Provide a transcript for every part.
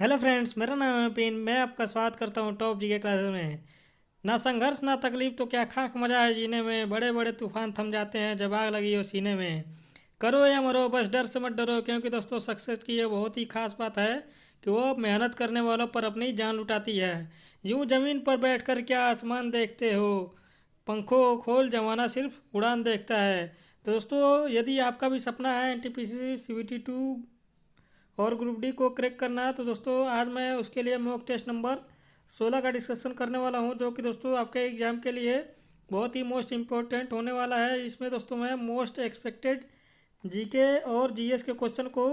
Hello friends, मेरा नाम है पिन। मैं आपका स्वागत करता हूँ टॉप जीके क्लासेस में। ना संघर्ष ना तकलीफ तो क्या खाक मजा है जीने में। बड़े बड़े तूफान थम जाते हैं जब आग लगी हो सीने में। करो या मरो बस डर से मत डरो, क्योंकि दोस्तों सक्सेस की ये बहुत ही खास बात है कि वो मेहनत करने वालों पर अपनी जान लुटाती है। यूं जमीन पर बैठकर क्या आसमान देखते हो, पंखों खोल जमाना सिर्फ उड़ान देखता है। तो दोस्तों, यदि आपका भी सपना है एनटीपीसी CBT 2 और ग्रुप डी को क्रैक करना है, तो दोस्तों आज मैं उसके लिए मॉक टेस्ट नंबर 16 का डिस्कशन करने वाला हूं, जो कि दोस्तों आपके एग्ज़ाम के लिए बहुत ही मोस्ट इम्पोर्टेंट होने वाला है। इसमें दोस्तों मैं मोस्ट एक्सपेक्टेड जीके और जीएस के क्वेश्चन को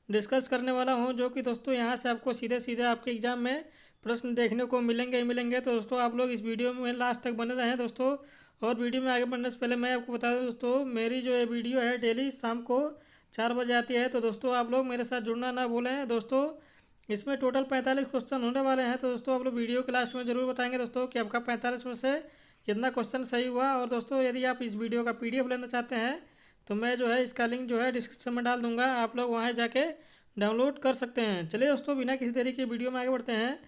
डिस्कस करने वाला हूं, जो कि दोस्तों यहां से आपको सीधे सीधे आपके एग्ज़ाम में प्रश्न देखने को मिलेंगे ही मिलेंगे। तो दोस्तों आप लोग इस वीडियो में लास्ट तक बने रहें दोस्तों। और वीडियो में आगे बढ़ने से पहले मैं आपको बता दूं दोस्तों, मेरी जो ये वीडियो है डेली शाम को 4 बजे आती है। तो दोस्तों आप लोग मेरे साथ जुड़ना ना भूलें दोस्तों। इसमें टोटल 45 क्वेश्चन होने वाले हैं। तो दोस्तों आप लोग वीडियो के लास्ट में ज़रूर बताएंगे दोस्तों कि आपका 45 में से कितना क्वेश्चन सही हुआ। और दोस्तों यदि आप इस वीडियो का PDF लेना चाहते हैं तो मैं जो है इसका लिंक जो है डिस्क्रिप्शन में डाल दूंगा, आप लोग वहाँ जाके डाउनलोड कर सकते हैं। चलिए दोस्तों, बिना किसी देरी के वीडियो में आगे बढ़ते हैं।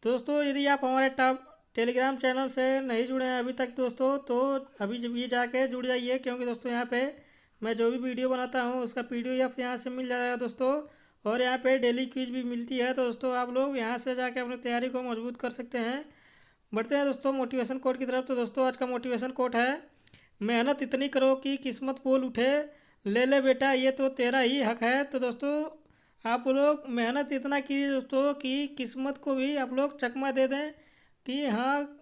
तो दोस्तों यदि आप हमारे टॉप टेलीग्राम चैनल से नहीं जुड़े हैं अभी तक दोस्तों, तो अभी जब ये जाके जुड़ जाइए, क्योंकि दोस्तों यहाँ पे मैं जो भी वीडियो बनाता हूँ उसका PDF यहाँ से मिल जाएगा दोस्तों। और यहाँ पे डेली क्विज भी मिलती है। तो दोस्तों आप लोग यहाँ से जाके अपनी तैयारी को मजबूत कर सकते हैं। बढ़ते हैं दोस्तों मोटिवेशन कोट की तरफ। तो दोस्तों आज का मोटिवेशन कोट है, मेहनत इतनी करो कि किस्मत बोल उठे, ले ले बेटा ये तो तेरा ही हक है। तो दोस्तों आप लोग मेहनत इतना कीजिए दोस्तों कि किस्मत को भी आप लोग चकमा दे दें कि हाँ,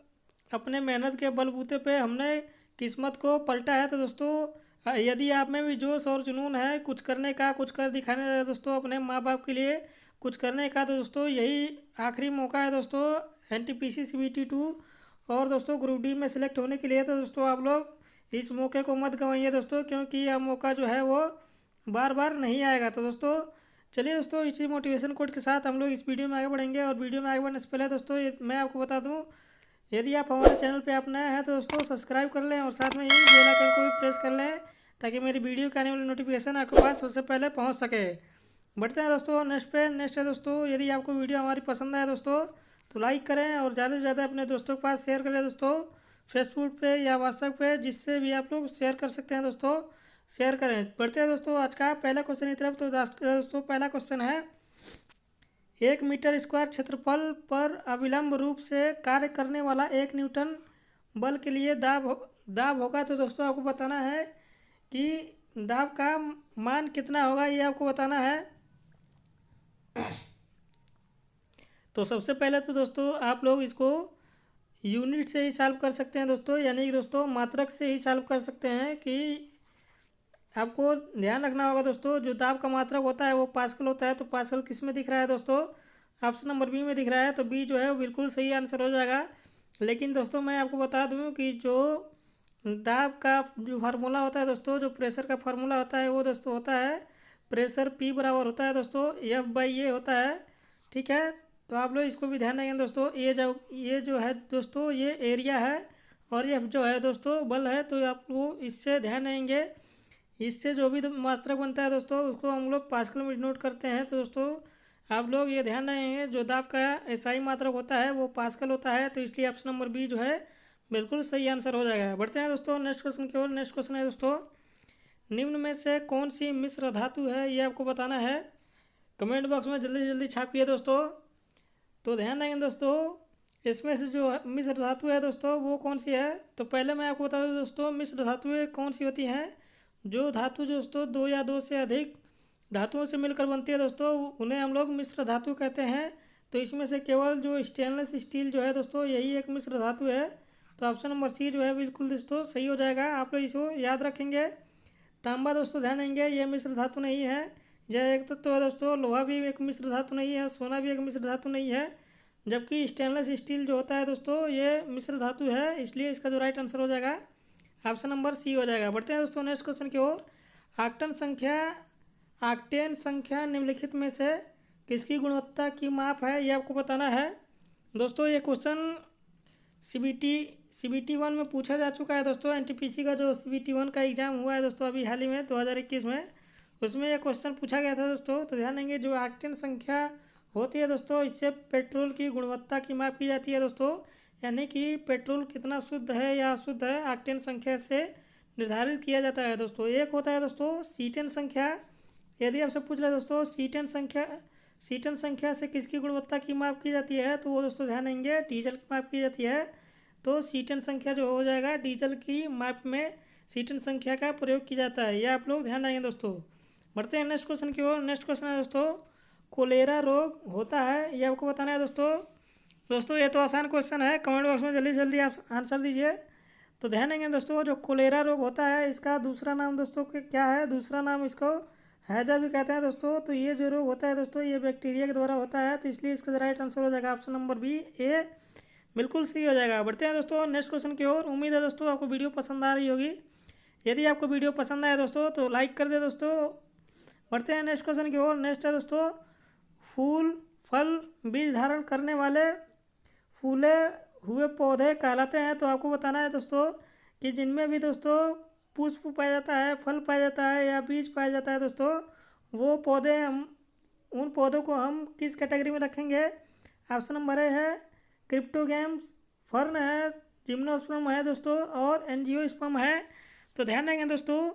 अपने मेहनत के बलबूते पे हमने किस्मत को पलटा है। तो दोस्तों यदि आप में भी जोश और जुनून है कुछ करने का, कुछ कर दिखाने का दोस्तों, अपने माँ बाप के लिए कुछ करने का, तो दोस्तों यही आखिरी मौका है दोस्तों NTPC CBT 2 और दोस्तों ग्रुप डी में सिलेक्ट होने के लिए। तो दोस्तों आप लोग इस मौके को मत गंवाइए दोस्तों, क्योंकि यह मौका जो है वो बार बार नहीं आएगा। तो दोस्तों चलिए दोस्तों, इसी मोटिवेशन कोड के साथ हम लोग इस वीडियो में आगे बढ़ेंगे। और वीडियो में आगे बढ़ने से पहले दोस्तों मैं आपको बता दूं, यदि आप हमारे चैनल पे आप नए हैं तो दोस्तों सब्सक्राइब कर लें और साथ में ही बेल आइकन को भी प्रेस कर लें, ताकि मेरी वीडियो के आने वाली नोटिफिकेशन आपके पास सबसे पहले पहुँच सके। बढ़ते हैं दोस्तों नेक्स्ट है दोस्तों, यदि आपको वीडियो हमारी पसंद आए दोस्तों तो लाइक करें और ज़्यादा से ज़्यादा अपने दोस्तों के पास शेयर करें दोस्तों, फेसबुक पे या व्हाट्सएप पे, जिससे भी आप लोग शेयर कर सकते हैं दोस्तों, शेयर करें। बढ़ते हैं दोस्तों आज का पहला क्वेश्चन की तरफ। तो दोस्तों पहला क्वेश्चन है, 1 मीटर स्क्वायर क्षेत्रफल पर अविलंब रूप से कार्य करने वाला 1 न्यूटन बल के लिए दाब होगा। तो दोस्तों आपको बताना है कि दाब का मान कितना होगा, ये आपको बताना है। तो सबसे पहले तो दोस्तों आप लोग इसको यूनिट से ही सॉल्व कर सकते हैं दोस्तों, यानी कि दोस्तों मात्रक से ही सॉल्व कर सकते हैं। कि आपको ध्यान रखना होगा दोस्तों, जो दाब का मात्रक होता है वो पास्कल होता है। तो पास्कल किस में दिख रहा है दोस्तों, ऑप्शन नंबर बी में दिख रहा है। तो बी जो है वो बिल्कुल सही आंसर हो जाएगा। लेकिन दोस्तों मैं आपको बता दूं कि जो दाब का जो फार्मूला होता है दोस्तों, जो प्रेशर का फार्मूला होता है वो दोस्तों होता है, प्रेशर P बराबर होता है दोस्तों F/A होता है। ठीक है, तो आप लोग इसको भी ध्यान रखेंगे दोस्तों। ये जो है दोस्तों ये एरिया है और ये जो है दोस्तों बल है। तो आप लोग इससे ध्यान रहेंगे, इससे जो भी मात्रक बनता है दोस्तों उसको हम लोग पास्कल में डिनोट करते हैं। तो दोस्तों आप लोग ये ध्यान रखेंगे, जो दाब का SI मात्रक होता है वो पास्कल होता है। तो इसलिए ऑप्शन नंबर बी जो है बिल्कुल सही आंसर हो जाएगा। बढ़ते हैं दोस्तों नेक्स्ट क्वेश्चन की ओर। नेक्स्ट क्वेश्चन है दोस्तों, निम्न में से कौन सी मिश्र धातु है, ये आपको बताना है। कमेंट बॉक्स में जल्दी जल्दी छापिए दोस्तों। तो ध्यान रखेंगे दोस्तों, इसमें से जो मिश्र धातु है दोस्तों वो कौन सी है। तो पहले मैं आपको बता दूं दोस्तों, मिश्र धातुएं कौन सी होती हैं। जो धातु दोस्तों 2 या 2 से अधिक धातुओं से मिलकर बनती है दोस्तों, उन्हें हम लोग मिश्र धातु कहते हैं। तो इसमें से केवल जो स्टेनलेस स्टील जो है दोस्तों यही एक मिश्र धातु है। तो ऑप्शन नंबर सी जो है बिल्कुल दोस्तों सही हो जाएगा। आप लोग इसको याद रखेंगे। तांबा दोस्तों ध्यान देंगे, ये मिश्र धातु नहीं है। यह एक तो है दोस्तों, लोहा भी एक मिश्र धातु नहीं है, सोना भी एक मिश्र धातु नहीं है। जबकि स्टेनलेस स्टील जो होता है दोस्तों ये मिश्र धातु है, इसलिए इसका जो राइट आंसर हो जाएगा ऑप्शन नंबर सी हो जाएगा। बढ़ते हैं दोस्तों नेक्स्ट क्वेश्चन की ओर। आक्टेन संख्या निम्नलिखित में से किसकी गुणवत्ता की माप है, ये आपको बताना है। दोस्तों ये क्वेश्चन CBT 1 में पूछा जा चुका है दोस्तों। NTPC का जो CBT 1 का एग्ज़ाम हुआ है दोस्तों अभी हाल ही में 2021 में, उसमें यह क्वेश्चन पूछा गया था दोस्तों। तो ध्यान देंगे, जो ऑक्टेन संख्या होती है दोस्तों, इससे पेट्रोल की गुणवत्ता की माप की जाती है दोस्तों, यानी कि पेट्रोल कितना शुद्ध है या अशुद्ध है, ऑक्टेन संख्या से निर्धारित किया जाता है दोस्तों। एक होता है दोस्तों सीटेन संख्या। यदि आपसे पूछ रहे दोस्तों सीटेन संख्या से किसकी गुणवत्ता की माप की जाती है, तो वो दोस्तों ध्यान देंगे डीजल की माप की जाती है। तो सीटेन संख्या जो हो जाएगा, डीजल की माप में सीटेन संख्या का प्रयोग किया जाता है, यह आप लोग ध्यान देंगे दोस्तों। बढ़ते हैं नेक्स्ट क्वेश्चन की ओर। नेक्स्ट क्वेश्चन है दोस्तों, कोलेरा रोग होता है, ये आपको बताना है दोस्तों। दोस्तों ये तो आसान क्वेश्चन है, कमेंट बॉक्स में जल्दी जल्दी आप आंसर दीजिए। तो ध्यान देंगे दोस्तों, जो कोलेरा रोग होता है, इसका दूसरा नाम दोस्तों क्या है, दूसरा नाम इसको हैजा भी कहते हैं दोस्तों। तो ये जो रोग होता है दोस्तों, ये बैक्टीरिया के द्वारा होता है, तो इसलिए इसका राइट आंसर हो जाएगा ऑप्शन नंबर बी, ए बिल्कुल सही हो जाएगा। बढ़ते हैं दोस्तों नेक्स्ट क्वेश्चन की ओर। उम्मीद है दोस्तों आपको वीडियो पसंद आ रही होगी। यदि आपको वीडियो पसंद आए दोस्तों तो लाइक कर दे दोस्तों। बढ़ते हैं नेक्स्ट क्वेश्चन की ओर। नेक्स्ट है दोस्तों, फूल फल बीज धारण करने वाले फूले हुए पौधे कहलाते हैं। तो आपको बताना है दोस्तों कि जिनमें भी दोस्तों पुष्प पाया जाता है, फल पाया जाता है या बीज पाया जाता है दोस्तों, वो पौधे हम उन पौधों को हम किस कैटेगरी में रखेंगे। ऑप्शन नंबर ए है क्रिप्टोगैम्स, फर्न है, जिम्नोस्पर्म है दोस्तों, और एंजियोस्पर्म है। तो ध्यान देंगे दोस्तों,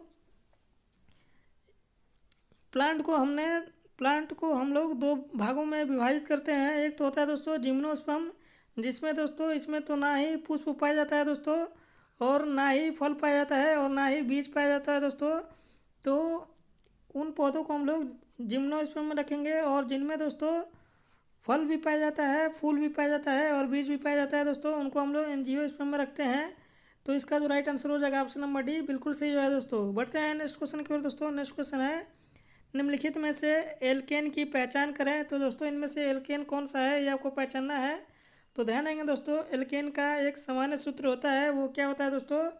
प्लांट को हम लोग दो भागों में विभाजित करते हैं। एक तो होता है दोस्तों जिम्नोस्पर्म, जिसमें दोस्तों इसमें तो ना ही पुष्प पाया जाता है दोस्तों, और ना ही फल पाया जाता है, और ना ही बीज पाया जाता है दोस्तों। तो उन पौधों को हम लोग जिम्नोस्पर्म में रखेंगे, और जिनमें दोस्तों फल भी पाया जाता है, फूल भी पाया जाता है और बीज भी पाया जाता है दोस्तों, उनको हम लोग एंजियोस्पर्म में रखते हैं। तो इसका जो राइट आंसर हो जाएगा ऑप्शन नंबर डी, बिल्कुल सही है दोस्तों। बढ़ते हैं नेक्स्ट क्वेश्चन की ओर दोस्तों। नेक्स्ट क्वेश्चन है, निम्नलिखित में से एल्केन की पहचान करें। तो दोस्तों इनमें से एल्केन कौन सा है, ये आपको पहचानना है। तो ध्यान देंगे दोस्तों, एल्केन का एक सामान्य सूत्र होता है, वो क्या होता है दोस्तों,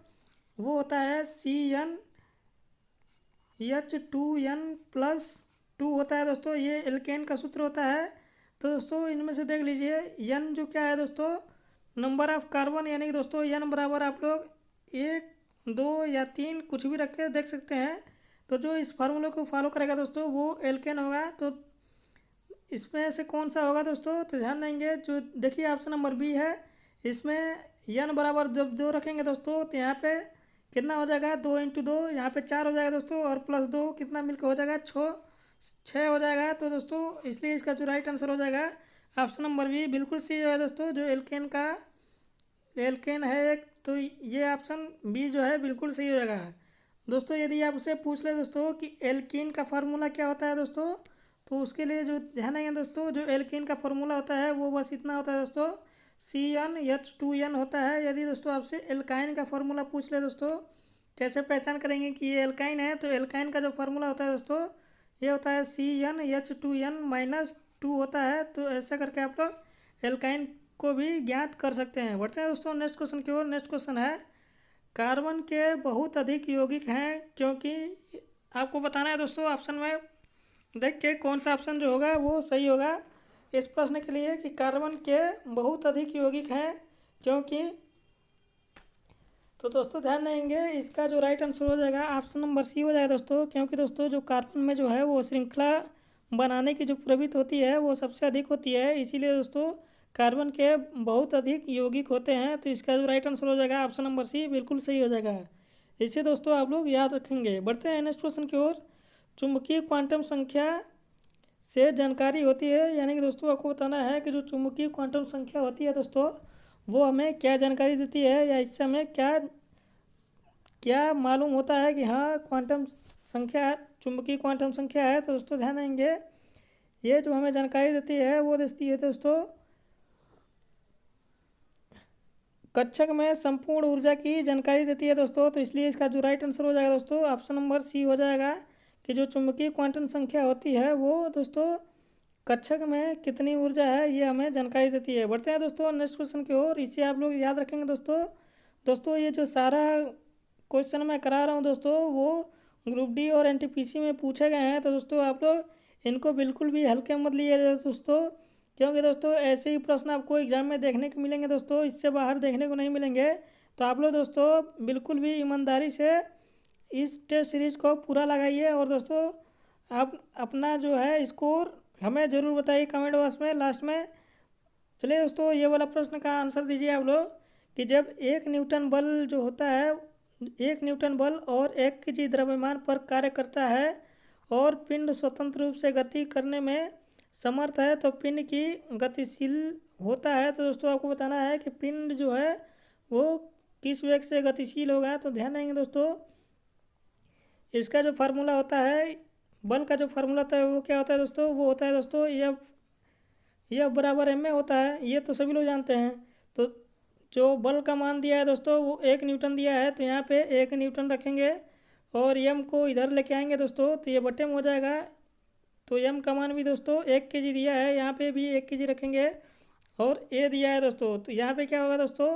वो होता है CnH2n+2 होता है दोस्तों, ये एल्केन का सूत्र होता है। तो दोस्तों इनमें से देख लीजिए, एन जो क्या है दोस्तों, नंबर ऑफ कार्बन, यानी कि दोस्तों एन बराबर आप लोग 1, 2 या 3 कुछ भी रख के देख सकते हैं। तो जो इस फार्मूले को फॉलो करेगा दोस्तों वो एल्केन होगा। तो इसमें से कौन सा होगा दोस्तों, तो ध्यान देंगे, जो देखिए ऑप्शन नंबर बी है, इसमें एन बराबर जब 2 रखेंगे दोस्तों, तो यहाँ पे कितना हो जाएगा, 2 × 2, यहाँ पे 4 हो जाएगा दोस्तों, और +2 कितना मिलकर हो जाएगा, 6 हो जाएगा। तो दोस्तों इसलिए इसका जो राइट आंसर हो जाएगा ऑप्शन नंबर बी, बिल्कुल सही है दोस्तों। जो एल्केन है एक, तो ये ऑप्शन बी जो है बिल्कुल सही हो जाएगा दोस्तों। यदि आप उससे पूछ ले दोस्तों कि एल्कीन का फार्मूला क्या होता है दोस्तों, तो उसके लिए जो ध्यान है दोस्तों, जो एल्कीन का फार्मूला होता है वो बस इतना होता है दोस्तों, CnH2n होता है। यदि दोस्तों आपसे एल्काइन का फार्मूला पूछ ले दोस्तों, कैसे पहचान करेंगे कि ये एल्काइन है, तो एल्काइन का जो फार्मूला होता है दोस्तों, ये होता है CnH2n-2 होता है। तो ऐसा करके आप लोग एल्काइन को भी ज्ञात कर सकते हैं। बढ़ते हैं दोस्तों नेक्स्ट क्वेश्चन की ओर। नेक्स्ट क्वेश्चन है, कार्बन के बहुत अधिक यौगिक हैं, क्योंकि आपको बताना है दोस्तों ऑप्शन में देख के कौन सा ऑप्शन जो होगा वो सही होगा इस प्रश्न के लिए, कि कार्बन के बहुत अधिक यौगिक हैं क्योंकि। तो दोस्तों ध्यान देंगे, इसका जो राइट आंसर हो जाएगा ऑप्शन नंबर सी हो जाएगा दोस्तों, क्योंकि दोस्तों जो कार्बन में जो है वो श्रृंखला बनाने की जो प्रवृत्ति होती है वो सबसे अधिक होती है, इसीलिए दोस्तों कार्बन के बहुत अधिक यौगिक होते हैं। तो इसका जो राइट आंसर हो जाएगा ऑप्शन नंबर सी, बिल्कुल सही हो जाएगा। इसे दोस्तों आप लोग याद रखेंगे। बढ़ते हैं नेक्स्ट क्वेश्चन की ओर। चुंबकीय क्वांटम संख्या से जानकारी होती है, यानी कि दोस्तों आपको बताना है कि जो चुंबकीय क्वांटम संख्या होती है दोस्तों, वो हमें क्या जानकारी देती है, या इससे हमें क्या क्या मालूम होता है कि हाँ क्वांटम संख्या चुंबकीय क्वांटम संख्या है। तो दोस्तों ध्यान देंगे, ये जो हमें जानकारी देती है वो देती है दोस्तों कक्षक में संपूर्ण ऊर्जा की जानकारी देती है दोस्तों। तो इसलिए इसका जो राइट आंसर हो जाएगा दोस्तों ऑप्शन नंबर सी हो जाएगा, कि जो चुंबकीय क्वांटम संख्या होती है वो दोस्तों कक्षक में कितनी ऊर्जा है ये हमें जानकारी देती है। बढ़ते हैं दोस्तों नेक्स्ट क्वेश्चन की ओर। इसे आप लोग याद रखेंगे दोस्तों ये जो सारा क्वेश्चन मैं करा रहा हूँ दोस्तों, वो ग्रुप डी और NTPC में पूछे गए हैं। तो दोस्तों आप लोग इनको बिल्कुल भी हल्के मत लिए दोस्तों, क्योंकि दोस्तों ऐसे ही प्रश्न आपको एग्जाम में देखने को मिलेंगे दोस्तों, इससे बाहर देखने को नहीं मिलेंगे। तो आप लोग दोस्तों बिल्कुल भी ईमानदारी से इस टेस्ट सीरीज को पूरा लगाइए, और दोस्तों आप अपना जो है स्कोर हमें ज़रूर बताइए कमेंट बॉक्स में लास्ट में। चलिए दोस्तों, ये वाला प्रश्न का आंसर दीजिए आप लोग कि जब 1 न्यूटन बल जो होता है, 1 न्यूटन बल और 1 केजी द्रव्यमान पर कार्य करता है और पिंड स्वतंत्र रूप से गति करने में समर्थ है तो पिंड की गतिशील होता है। तो दोस्तों आपको बताना है कि पिंड जो है वो किस वेग से गतिशील होगा। तो ध्यान देंगे दोस्तों, इसका जो फार्मूला होता है, बल का जो फार्मूला होता है वो क्या होता है दोस्तों, वो होता है दोस्तों यह बराबर एम में होता है। ये तो सभी लोग जानते हैं। तो जो बल का मान दिया है दोस्तों वो 1 न्यूटन दिया है, तो यहाँ पे 1 न्यूटन रखेंगे और यम को इधर लेके आएंगे दोस्तों, तो ये बटे में हो जाएगा। तो यम का मान भी दोस्तों 1 केजी दिया है, यहाँ पे भी 1 केजी रखेंगे और ए दिया है दोस्तों। तो यहाँ पे क्या होगा दोस्तों,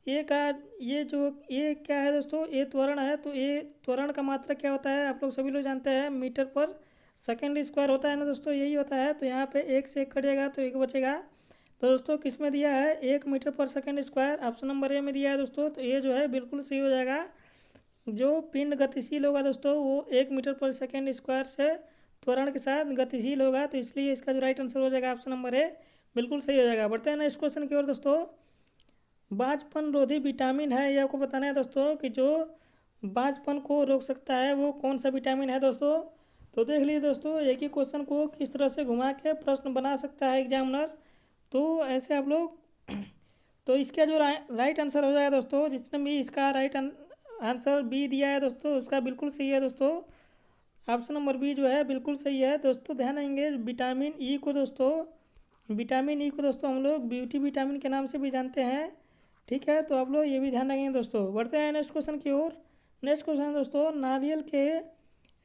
ए का ये जो ए क्या है दोस्तों, ए त्वरण है। तो ए त्वरण का मात्रक क्या होता है, आप लोग सभी लोग जानते हैं, मीटर पर सेकेंड स्क्वायर होता है ना दोस्तों, यही होता है। तो यहाँ पे 1 से 1 कटेगा तो 1 बचेगा। तो दोस्तों किस में दिया है, 1 मीटर पर second square, option number A में दिया है दोस्तों। तो ये जो है बिल्कुल सही हो जाएगा। जो पिंड गतिशील होगा दोस्तों वो 1 मीटर पर सेकेंड स्क्वायर से त्वरण के साथ गतिशील होगा। तो इसलिए इसका जो राइट आंसर हो जाएगा ऑप्शन नंबर ए, बिल्कुल सही हो जाएगा। बढ़ते हैं नेक्स्ट क्वेश्चन की ओर दोस्तों। बांझपन रोधी विटामिन है, ये आपको बताना है दोस्तों कि जो बांझपन को रोक सकता है वो कौन सा विटामिन है दोस्तों। तो देख लीजिए दोस्तों, एक ही क्वेश्चन को किस तरह से घुमा के प्रश्न बना सकता है एग्जामिनर। तो ऐसे आप लोग तो इसका जो राइट आंसर हो जाएगा दोस्तों, जिसने भी इसका राइट आंसर बी दिया है दोस्तों उसका बिल्कुल सही है दोस्तों। ऑप्शन नंबर बी जो है बिल्कुल सही है दोस्तों। ध्यान देंगे विटामिन ई को दोस्तों, विटामिन ई को दोस्तों हम लोग ब्यूटी विटामिन के नाम से भी जानते हैं। ठीक है, तो आप लोग ये भी ध्यान रखेंगे दोस्तों। बढ़ते हैं नेक्स्ट क्वेश्चन की ओर। नेक्स्ट क्वेश्चन है दोस्तों, नारियल के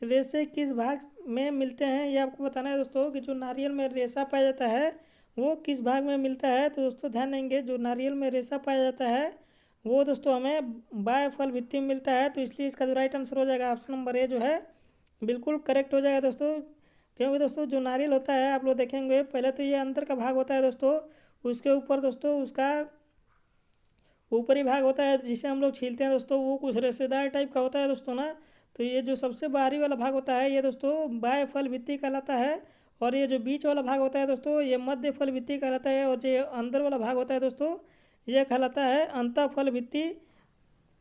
रेशे किस भाग में मिलते हैं, ये आपको बताना है दोस्तों कि जो नारियल में रेशा पाया जाता है वो किस भाग में मिलता है। तो दोस्तों ध्यान देंगे, जो नारियल में रेशा पाया जाता है वो दोस्तों हमें बाह्य फल भित्ति में मिलता है। तो इसलिए इसका जो राइट आंसर हो जाएगा ऑप्शन नंबर ए जो है बिल्कुल करेक्ट हो जाएगा दोस्तों। क्योंकि दोस्तों जो नारियल होता है आप लोग देखेंगे, पहले तो ये अंदर का भाग होता है दोस्तों, उसके ऊपर दोस्तों उसका ऊपरी भाग होता है जिसे हम लोग छीलते हैं दोस्तों, वो कुछ रेशेदार टाइप का होता है दोस्तों ना। तो ये जो सबसे बाहरी वाला भाग होता है ये दोस्तों बाह्य फल भित्ति कहलाता है, और ये जो बीच वाला भाग होता है दोस्तों ये मध्य फल भित्ति कहलाता है, और जो अंदर वाला भाग होता है दोस्तों ये कहलाता है अंतः फल भित्ति।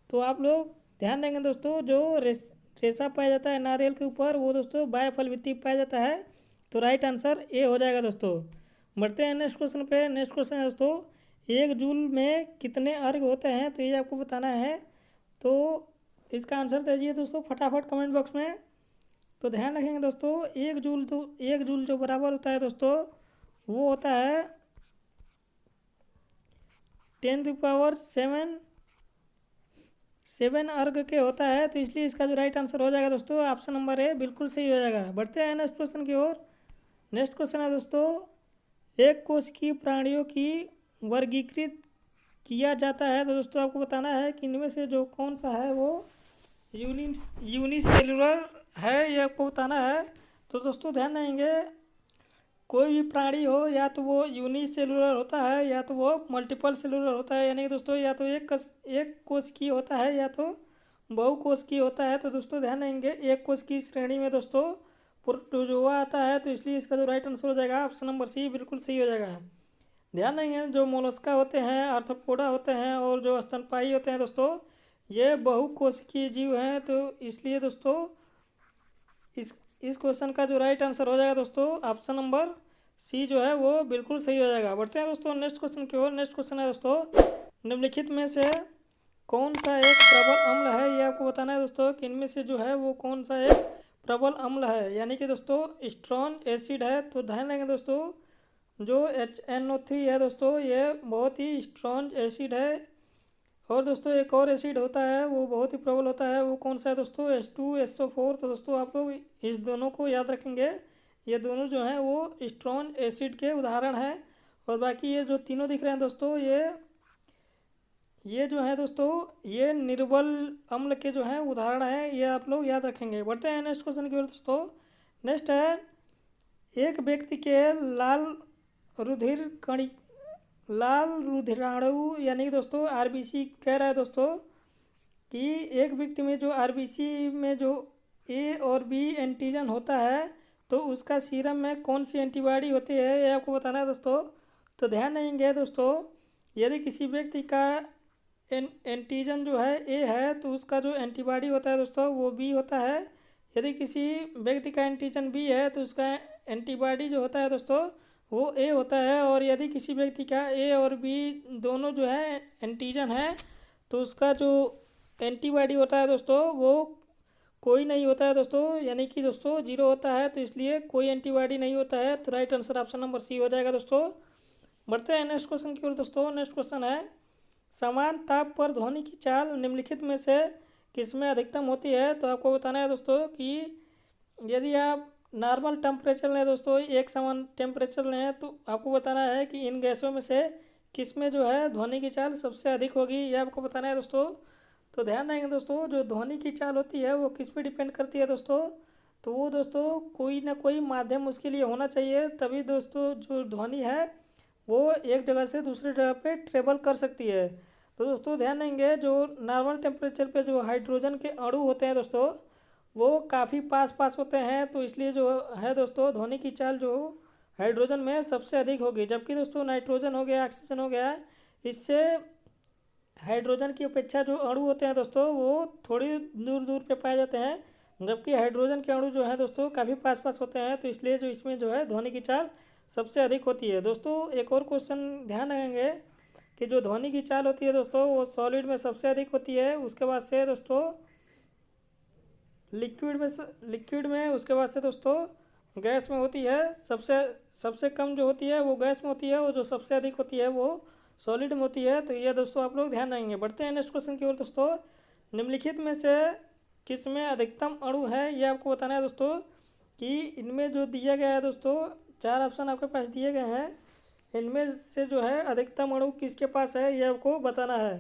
तो आप लोग ध्यान देंगे दोस्तों, जो रेशा पाया जाता है नारियल के ऊपर वो दोस्तों बाह्य फल भित्ति पाया जाता है। तो राइट आंसर ए हो जाएगा दोस्तों। बढ़ते हैं नेक्स्ट क्वेश्चन पे। नेक्स्ट क्वेश्चन है दोस्तों, 1 जूल में कितने अर्घ होते हैं, तो ये आपको बताना है। तो इसका आंसर दीजिए दोस्तों फटाफट कमेंट बॉक्स में। तो ध्यान रखेंगे दोस्तों, 1 जूल जो बराबर होता है दोस्तों वो होता है 10⁻7 7 अर्घ के होता है। तो इसलिए इसका जो राइट आंसर हो जाएगा दोस्तों ऑप्शन नंबर ए बिल्कुल सही हो जाएगा। बढ़ते हैं नेक्स्ट क्वेश्चन की ओर। नेक्स्ट क्वेश्चन है दोस्तों, एक कोश की प्राणियों की वर्गीकृत किया जाता है। तो दोस्तों आपको बताना है कि इनमें से जो कौन सा है वो यूनिसेलुलर है, ये आपको बताना है। तो दोस्तों ध्यान देंगे, कोई भी प्राणी हो या तो वो यूनिसेलुलर होता है या तो वो मल्टीपल सेलुलर होता है, यानी कि दोस्तों या तो एक कोश की होता है या तो बहुकोश की होता है। तो दोस्तों ध्यान देंगे, एक कोश की श्रेणी में दोस्तों प्रोटोजोआ आता है। तो इसलिए इसका जो राइट आंसर हो जाएगा ऑप्शन नंबर सी बिल्कुल सही हो जाएगा। ध्यान देंगे, जो मोलस्का होते हैं, आर्थ्रोपोडा होते हैं और जो स्तनपायी होते हैं दोस्तों ये बहुकोशिकीय जीव हैं। तो इसलिए दोस्तों इस क्वेश्चन का जो राइट आंसर हो जाएगा दोस्तों ऑप्शन नंबर सी जो है वो बिल्कुल सही हो जाएगा। बढ़ते हैं दोस्तों नेक्स्ट क्वेश्चन की ओर। नेक्स्ट क्वेश्चन है दोस्तों, निम्नलिखित में से कौन सा एक प्रबल अम्ल है, ये आपको बताना है दोस्तों कि इनमें से जो है वो कौन सा एक प्रबल अम्ल है, यानी कि दोस्तों स्ट्रॉन्ग एसिड है। तो ध्यान देंगे दोस्तों, जो HNO3 है दोस्तों ये बहुत ही स्ट्रॉन्ग एसिड है। और दोस्तों एक और एसिड होता है वो बहुत ही प्रबल होता है, वो कौन सा है दोस्तों, H2SO4। तो दोस्तों आप लोग इस दोनों को याद रखेंगे, ये दोनों जो हैं वो स्ट्रॉन्ग एसिड के उदाहरण हैं। और बाकी ये जो तीनों दिख रहे हैं दोस्तों ये जो है दोस्तों ये निर्बल अम्ल के जो हैं उदाहरण हैं, ये आप लोग याद रखेंगे। बढ़ते हैं नेक्स्ट क्वेश्चन की ओर दोस्तों। नेक्स्ट है, एक व्यक्ति के लाल रुधिराणु यानी कि दोस्तों आरबीसी कह रहा है दोस्तों कि एक व्यक्ति में जो आरबीसी में जो ए और बी एंटीजन होता है तो उसका सीरम में कौन सी एंटीबॉडी होती है ये आपको बताना है दोस्तों। तो ध्यान देंगे दोस्तों, यदि किसी व्यक्ति का एंटीजन जो है ए है तो उसका जो एंटीबॉडी होता है दोस्तों वो बी होता है। यदि किसी व्यक्ति का एंटीजन बी है तो उसका एंटीबॉडी जो होता है दोस्तों वो ए होता है। और यदि किसी व्यक्ति का ए और बी दोनों जो है एंटीजन है तो उसका जो एंटीबॉडी होता है दोस्तों वो कोई नहीं होता है दोस्तों, यानी कि दोस्तों जीरो होता है। तो इसलिए कोई एंटीबॉडी नहीं होता है, तो right answer option number C हो जाएगा दोस्तों। बढ़ते हैं नेक्स्ट क्वेश्चन की ओर दोस्तों। नेक्स्ट क्वेश्चन है, समान ताप पर ध्वनि की चाल निम्नलिखित में से किसमें अधिकतम होती है। तो आपको बताना है दोस्तों कि यदि आप नॉर्मल टेम्परेचर लें दोस्तों, एक समान टेम्परेचर लें, तो आपको बताना है कि इन गैसों में से किसमें जो है ध्वनि की चाल सबसे अधिक होगी, यह आपको बताना है दोस्तों। तो ध्यान रखेंगे दोस्तों, जो ध्वनि की चाल होती है वो किस पे डिपेंड करती है दोस्तों। तो वो दोस्तों कोई ना कोई माध्यम उसके लिए होना चाहिए, तभी दोस्तों जो ध्वनि है वो एक जगह से दूसरी जगह पे ट्रेवल कर सकती है। तो दोस्तों ध्यान देंगे, जो नॉर्मल टेम्परेचर पे जो हाइड्रोजन के अणु होते हैं दोस्तों वो काफ़ी पास पास होते हैं, तो इसलिए जो है दोस्तों ध्वनि की चाल जो हाइड्रोजन में सबसे अधिक होगी। जबकि दोस्तों नाइट्रोजन हो गया, ऑक्सीजन हो गया, इससे हाइड्रोजन की अपेक्षा जो अणु होते हैं दोस्तों वो थोड़ी दूर दूर पे पाए जाते हैं, जबकि हाइड्रोजन के अणु जो है दोस्तों काफ़ी पास पास होते हैं। तो इसलिए जो इसमें जो है ध्वनि की चाल सबसे अधिक होती है। दोस्तों एक और क्वेश्चन ध्यान रखेंगे कि जो ध्वनि की चाल होती है दोस्तों वो सॉलिड में सबसे अधिक होती है, उसके बाद से दोस्तों लिक्विड में उसके बाद से दोस्तों गैस में होती है। सबसे सबसे कम जो होती है वो गैस में होती है, और जो सबसे अधिक होती है वो सॉलिड में होती है। तो ये दोस्तों आप लोग ध्यान रखेंगे। बढ़ते हैं नेक्स्ट क्वेश्चन की ओर दोस्तों। निम्नलिखित में से किस में अधिकतम अणु है, ये आपको बताना है दोस्तों। कि इनमें जो दिया गया है दोस्तों, चार ऑप्शन आपके पास दिए गए हैं, इनमें से जो है अधिकतम अणु किसके पास है ये आपको बताना है।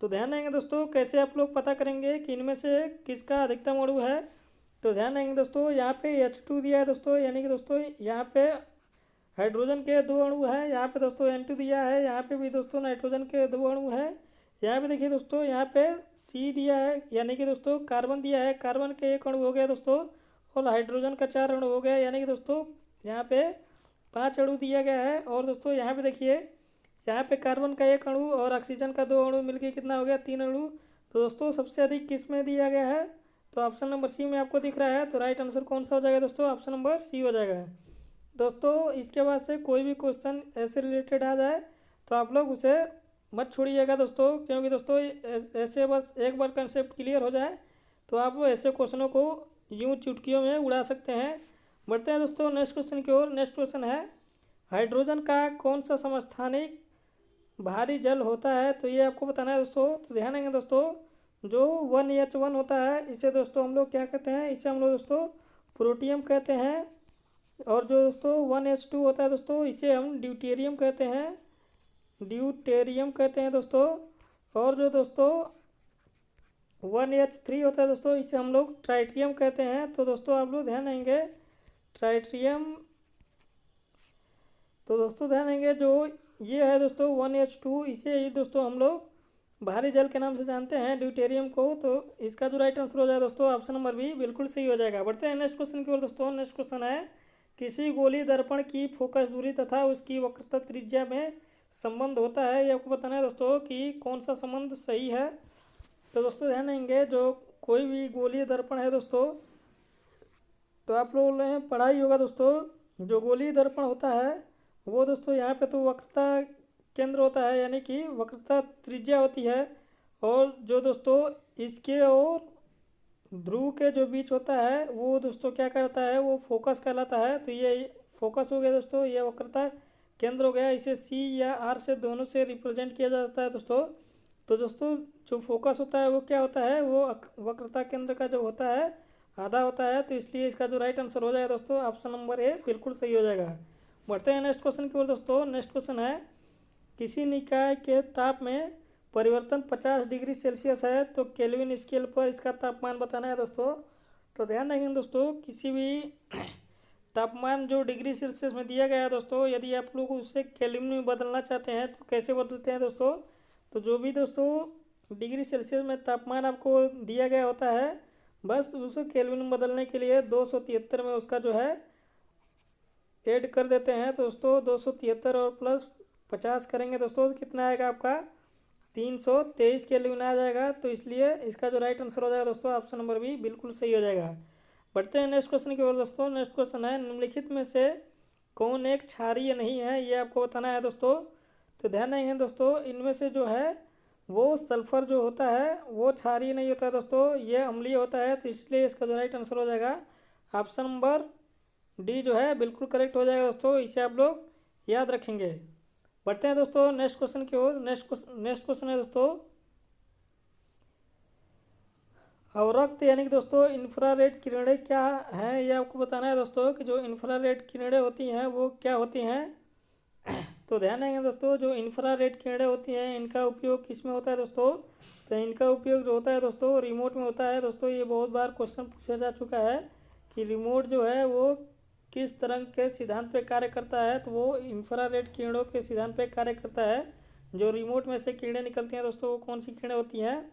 तो ध्यान देंगे दोस्तों, कैसे आप लोग पता करेंगे कि इनमें से किसका अधिकतम अणु है। तो ध्यान देंगे दोस्तों, यहाँ पे H2 दिया है दोस्तों, यानी कि दोस्तों यहाँ पे हाइड्रोजन के दो अणु है, यहाँ पे दोस्तों N2 दिया है, यहाँ पे भी दोस्तों नाइट्रोजन के दो अणु है। यहाँ पे देखिए दोस्तों, यहाँ पे C दिया है, यानी कि दोस्तों कार्बन दिया है, कार्बन के एक अणु हो गया दोस्तों, और हाइड्रोजन का चार अणु हो गया, यानी कि दोस्तों यहाँ पे 5 अणु दिया गया है। और दोस्तों यहाँ पे देखिए, यहाँ पे कार्बन का एक अणु और ऑक्सीजन का दो अणु मिलके कितना हो गया, 3 अणु। तो दोस्तों सबसे अधिक किस में दिया गया है, तो ऑप्शन नंबर सी में आपको दिख रहा है। तो राइट आंसर कौन सा हो जाएगा दोस्तों, ऑप्शन नंबर सी हो जाएगा दोस्तों। इसके बाद से कोई भी क्वेश्चन ऐसे रिलेटेड आ जाए तो आप लोग उसे मत छोड़िएगा दोस्तों, क्योंकि दोस्तों ऐसे बस एक बार कंसेप्ट क्लियर हो जाए तो आप ऐसे क्वेश्चनों को यूँ चुटकियों में उड़ा सकते हैं। बढ़ते हैं दोस्तों नेक्स्ट क्वेश्चन की ओर। नेक्स्ट क्वेश्चन है, हाइड्रोजन का कौन सा समस्थानिक भारी जल होता है, तो ये आपको बताना है दोस्तों। तो ध्यान देंगे दोस्तों, जो 1H1 होता है इसे दोस्तों हम लोग क्या कहते हैं, इसे हम लोग दोस्तों प्रोटियम कहते हैं। और जो दोस्तों 1H2 होता है दोस्तों इसे हम ड्यूटेरियम कहते हैं दोस्तों। और जो दोस्तों 1H3 होता है दोस्तों इसे हम लोग ट्राइटियम कहते हैं। तो दोस्तों आप लोग ध्यान देंगे, ट्राइटियम, तो दोस्तों ध्यान देंगे जो ये है दोस्तों 1H2, इसे ही दोस्तों हम लोग भारी जल के नाम से जानते हैं ड्यूटेरियम को। तो इसका जो राइट आंसर हो जाएगा दोस्तों ऑप्शन नंबर बी बिल्कुल सही हो जाएगा। बढ़ते हैं नेक्स्ट क्वेश्चन की ओर दोस्तों। नेक्स्ट क्वेश्चन है, किसी गोली दर्पण की फोकस दूरी तथा उसकी वक्रता त्रिज्या में संबंध होता है, ये आपको बताना है दोस्तों कि कौन सा संबंध सही है। तो दोस्तों ध्यान देंगे, जो कोई भी गोलीय दर्पण है दोस्तों, तो आप लोगों ने पढ़ा ही होगा दोस्तों, जो गोलीय दर्पण होता है वो दोस्तों यहाँ पे तो वक्रता केंद्र होता है, यानी कि वक्रता त्रिज्या होती है। और जो दोस्तों इसके और ध्रुव के जो बीच होता है वो दोस्तों क्या करता है, वो फोकस कहलाता है। तो ये फोकस हो गया दोस्तों, ये वक्रता केंद्र हो गया। इसे C या R से दोनों से रिप्रेजेंट किया जाता है दोस्तों। तो दोस्तों जो फोकस होता है वो क्या होता है, वो वक्रता केंद्र का जो होता है आधा होता है। तो इसलिए इसका जो राइट आंसर हो जाएगा दोस्तों ऑप्शन नंबर ए बिल्कुल सही हो जाएगा। बढ़ते हैं नेक्स्ट क्वेश्चन की ओर दोस्तों। नेक्स्ट क्वेश्चन है, किसी निकाय के ताप में परिवर्तन 50 डिग्री सेल्सियस है, तो केल्विन स्केल पर इसका तापमान बताना है दोस्तों। तो ध्यान रखेंगे दोस्तों, किसी भी तापमान जो डिग्री सेल्सियस में दिया गया है दोस्तों, यदि आप लोग उसे केल्विन में बदलना चाहते हैं तो कैसे बदलते हैं दोस्तों। तो जो भी दोस्तों डिग्री सेल्सियस में तापमान आपको दिया गया होता है बस उसको केल्विन में बदलने के लिए 273 में उसका जो है ऐड कर देते हैं। तो दोस्तों 273 और प्लस 50 करेंगे दोस्तों, तो कितना आएगा आपका 323 केल्विन आ जाएगा। तो इसलिए इसका जो राइट आंसर हो जाएगा दोस्तों ऑप्शन नंबर बी बिल्कुल सही हो जाएगा। बढ़ते हैं नेक्स्ट क्वेश्चन की ओर दोस्तों। नेक्स्ट क्वेश्चन है, निम्नलिखित में से कौन एक क्षारीय नहीं है, ये आपको बताना है दोस्तों। तो ध्यान देंगे दोस्तों, इनमें से जो है वो सल्फर जो होता है वो क्षारीय नहीं होता है दोस्तों, ये अम्लीय होता है। तो इसलिए इसका जो राइट आंसर हो जाएगा ऑप्शन नंबर डी जो है बिल्कुल करेक्ट हो जाएगा दोस्तों, इसे आप लोग याद रखेंगे। बढ़ते हैं दोस्तों नेक्स्ट क्वेश्चन की ओर। नेक्स्ट क्वेश्चन है दोस्तों, अवरक्त यानी कि दोस्तों इंफ्रारेड किरणें क्या हैं, ये आपको बताना है दोस्तों कि जो इंफ्रारेड किरणें होती हैं वो क्या होती हैं। तो ध्यान देंगे दोस्तों, जो इंफ्रारेड किरणें होती हैं इनका उपयोग किस में होता है दोस्तों। तो इनका उपयोग जो होता है दोस्तों रिमोट में होता है दोस्तों। ये बहुत बार क्वेश्चन पूछा जा चुका है कि रिमोट जो है वो किस तरंग के सिद्धांत पे कार्य करता है। तो वो इंफ्रारेड किरणों के सिद्धांत पे कार्य करता है। जो रिमोट में से किरणें निकलती हैं दोस्तों वो कौन सी किरणें होती हैं,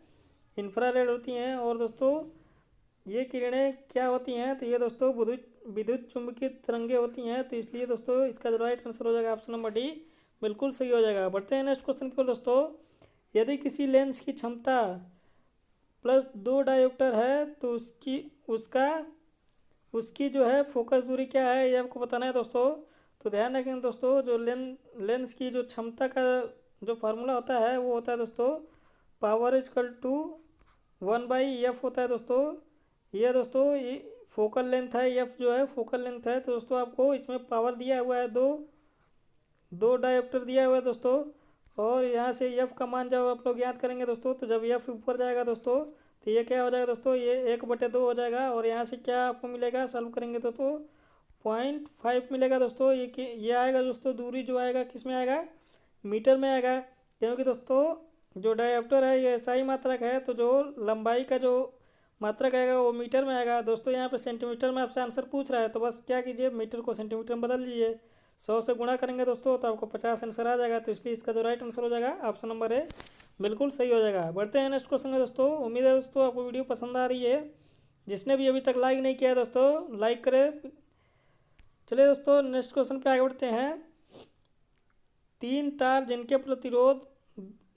इंफ्रारेड होती हैं। और दोस्तों ये किरणें क्या होती हैं, तो ये दोस्तों विद्युत चुंबकीय तरंगे होती हैं। तो इसलिए दोस्तों इसका जो राइट आंसर हो जाएगा ऑप्शन नंबर डी बिल्कुल सही हो जाएगा। बढ़ते हैं नेक्स्ट क्वेश्चन की ओर दोस्तों। यदि किसी लेंस की क्षमता +2 डायोप्टर है तो उसकी जो है फोकस दूरी क्या है, ये आपको बताना है दोस्तों। तो ध्यान रखें दोस्तों, जो लेंस की जो क्षमता का जो फार्मूला होता है वो होता है दोस्तों पावर = 1/f होता है दोस्तों। ये दोस्तों ये फोकल लेंथ है, एफ जो है फोकल लेंथ है। तो दोस्तों आपको इसमें पावर दिया हुआ है, दो डायोप्टर दिया हुआ है दोस्तों। और यहाँ से एफ का मान जब आप लोग याद करेंगे दोस्तों, तो जब एफ ऊपर जाएगा दोस्तों तो ये क्या हो जाएगा दोस्तों, ये 1/2 हो जाएगा। और यहाँ से क्या आपको मिलेगा, सॉल्व करेंगे तो 0.5 मिलेगा दोस्तों। ये आएगा दोस्तों, दूरी जो आएगा किस में आएगा, मीटर में आएगा। क्योंकि दोस्तों जो डायोप्टर है ये SI मात्रक है, तो जो लंबाई का जो मात्रक आएगा वो मीटर में आएगा दोस्तों। यहाँ पे सेंटीमीटर में आपसे आंसर पूछ रहा है, तो बस क्या कीजिए, मीटर को सेंटीमीटर में बदल लीजिए। 100 से गुणा करेंगे दोस्तों तो आपको 50 आंसर आ जाएगा। तो इसलिए इसका जो राइट आंसर हो जाएगा ऑप्शन नंबर ए बिल्कुल सही हो जाएगा। बढ़ते हैं नेक्स्ट क्वेश्चन में दोस्तों। उम्मीद है दोस्तों आपको वीडियो पसंद आ रही है। जिसने भी अभी तक लाइक नहीं किया है दोस्तों लाइक करें। चलिए दोस्तों नेक्स्ट क्वेश्चन पे आगे बढ़ते हैं। 3 तार जिनके प्रतिरोध